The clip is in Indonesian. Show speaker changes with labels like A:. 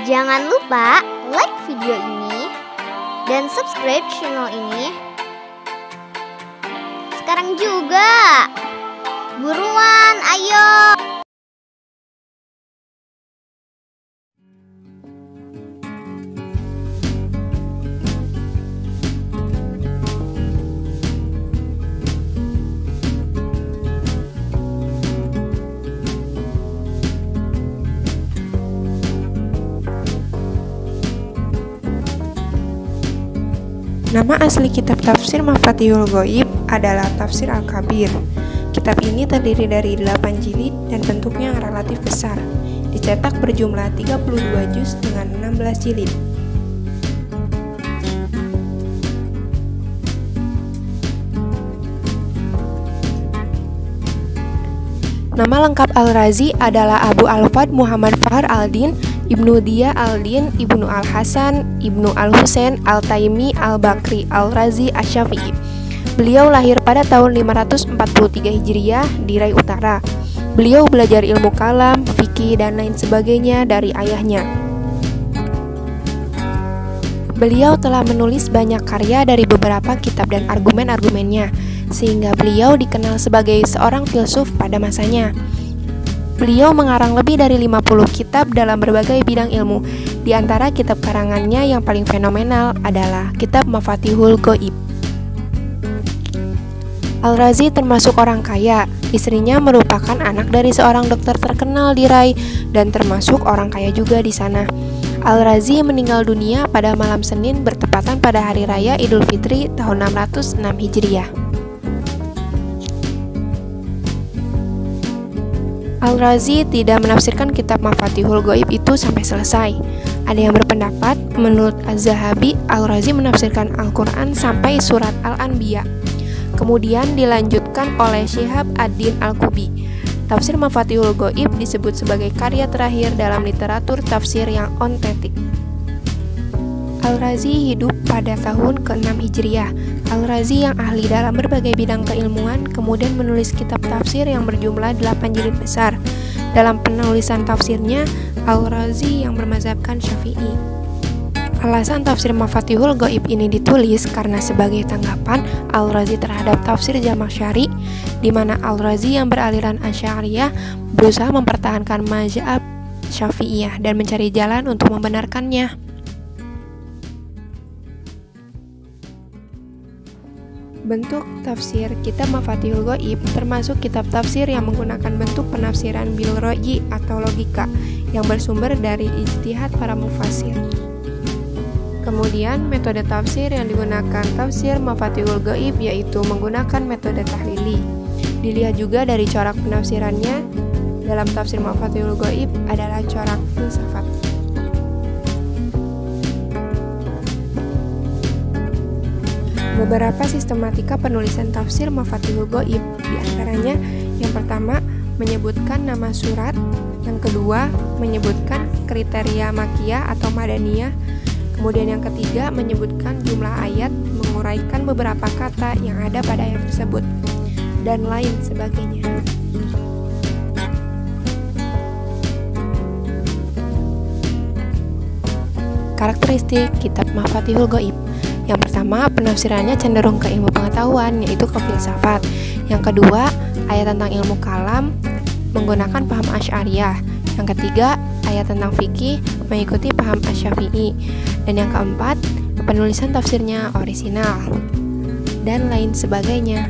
A: Jangan lupa like video ini dan subscribe channel ini sekarang juga. Buruan, ayo!
B: Nama asli kitab tafsir Mafatihul Ghaib adalah Tafsir Al-Kabir. Kitab ini terdiri dari 8 jilid dan bentuknya relatif besar. Dicetak berjumlah 32 juz dengan 16 jilid. Nama lengkap Al-Razi adalah Abu Al-Fadl Muhammad Fahr Al-Din Ibnu Diya Al-Din Ibnu Al-Hasan Ibnu Al-Husain Al-Taimi Al-Bakri Al-Razi Asy-Syafi'i. Beliau lahir pada tahun 543 Hijriah di Rai Utara. Beliau belajar ilmu kalam, fikih, dan lain sebagainya dari ayahnya. Beliau telah menulis banyak karya dari beberapa kitab dan argumen-argumennya, sehingga beliau dikenal sebagai seorang filsuf pada masanya. Beliau mengarang lebih dari 50 kitab dalam berbagai bidang ilmu. Di antara kitab karangannya yang paling fenomenal adalah kitab Mafatihul Ghaib. Al-Razi termasuk orang kaya. Istrinya merupakan anak dari seorang dokter terkenal di Rai dan termasuk orang kaya juga di sana. Al-Razi meninggal dunia pada malam Senin bertepatan pada hari raya Idul Fitri tahun 606 Hijriah. Al-Razi tidak menafsirkan kitab Mafatihul Ghaib itu sampai selesai. Ada yang berpendapat, menurut Az-Zahabi, Al-Razi menafsirkan Al-Quran sampai surat Al-Anbiya. Kemudian dilanjutkan oleh Syihab ad-Din Al-Kubi. Tafsir Mafatihul Ghaib disebut sebagai karya terakhir dalam literatur tafsir yang otentik. Al-Razi hidup pada tahun ke-6 Hijriah. Al-Razi yang ahli dalam berbagai bidang keilmuan kemudian menulis kitab tafsir yang berjumlah 8 jilid besar. Dalam penulisan tafsirnya, Al-Razi yang bermazhabkan Syafi'i. Alasan tafsir Mafatihul Ghaib ini ditulis karena sebagai tanggapan Al-Razi terhadap tafsir Zamakhsyari, di mana Al-Razi yang beraliran Asy'ariyah berusaha mempertahankan mazhab Syafi'iyah dan mencari jalan untuk membenarkannya. Bentuk tafsir kitab Mafatihul Ghaib termasuk kitab tafsir yang menggunakan bentuk penafsiran bil ra'yi atau logika yang bersumber dari ijtihad para mufassir. Kemudian metode tafsir yang digunakan tafsir Mafatihul Ghaib yaitu menggunakan metode tahlili. Dilihat juga dari corak penafsirannya. Dalam tafsir Mafatihul Ghaib adalah corak filsafat. Beberapa sistematika penulisan tafsir Mafatihul Ghaib, di antaranya yang pertama menyebutkan nama surat, yang kedua menyebutkan kriteria makiyah atau madaniyah, kemudian yang ketiga menyebutkan jumlah ayat, menguraikan beberapa kata yang ada pada ayat tersebut, dan lain sebagainya. Karakteristik kitab Mafatihul Ghaib. Yang pertama, penafsirannya cenderung ke ilmu pengetahuan, yaitu ke filsafat. Yang kedua, ayat tentang ilmu kalam menggunakan paham Asy'ariyah. Yang ketiga, ayat tentang fikih mengikuti paham Asy-Syafi'i. Dan yang keempat, penulisan tafsirnya orisinal dan lain sebagainya.